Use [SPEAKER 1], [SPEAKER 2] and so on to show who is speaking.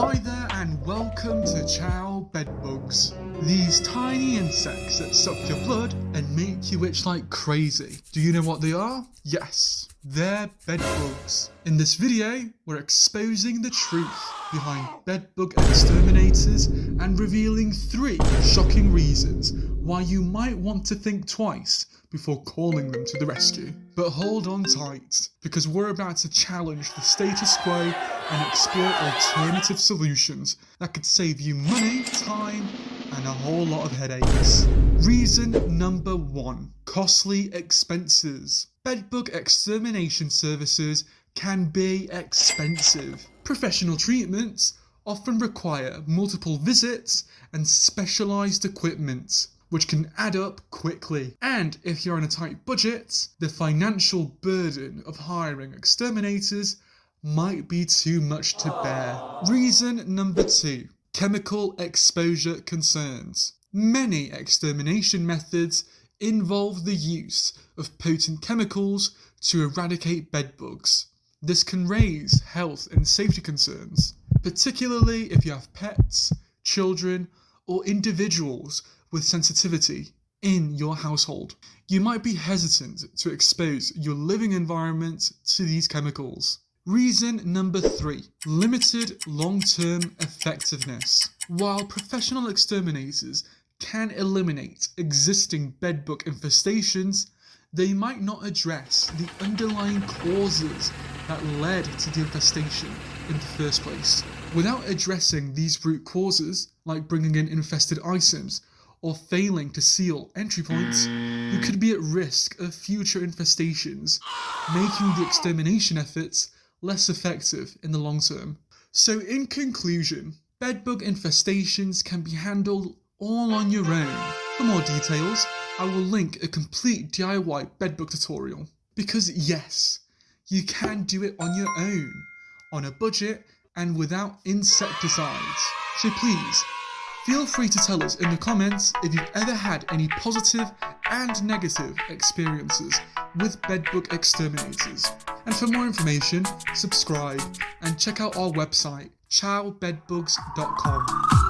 [SPEAKER 1] Hi there and welcome to CiaoBedBugs. These tiny insects that suck your blood and make you itch like crazy. Do you know what they are? Yes, they're bed bugs. In this video, we're exposing the truth behind bed bug exterminators and revealing 3 shocking reasons why you might want to think twice before calling them to the rescue. But hold on tight, because we're about to challenge the status quo and explore alternative solutions that could save you money, time, and a whole lot of headaches. Reason number 1, costly expenses. Bedbug extermination services can be expensive. Professional treatments often require multiple visits and specialised equipment, which can add up quickly. And if you're on a tight budget, the financial burden of hiring exterminators might be too much to bear. Reason number 2, chemical exposure concerns. Many extermination methods involve the use of potent chemicals to eradicate bedbugs. This can raise health and safety concerns, particularly if you have pets, children, or individuals with sensitivity in your household. You might be hesitant to expose your living environment to these chemicals. Reason number 3, limited long-term effectiveness. While professional exterminators can eliminate existing bedbug infestations, they might not address the underlying causes that led to the infestation in the first place. Without addressing these root causes, like bringing in infested items or failing to seal entry points, you could be at risk of future infestations, making the extermination efforts less effective in the long term. So in conclusion, bedbug infestations can be handled all on your own. For more details, I will link a complete DIY bedbug tutorial. Because yes, you can do it on your own, on a budget and without insecticides. So please, feel free to tell us in the comments if you've ever had any positive and negative experiences with bedbug exterminators. And for more information, subscribe and check out our website, CiaoBedBugs.com.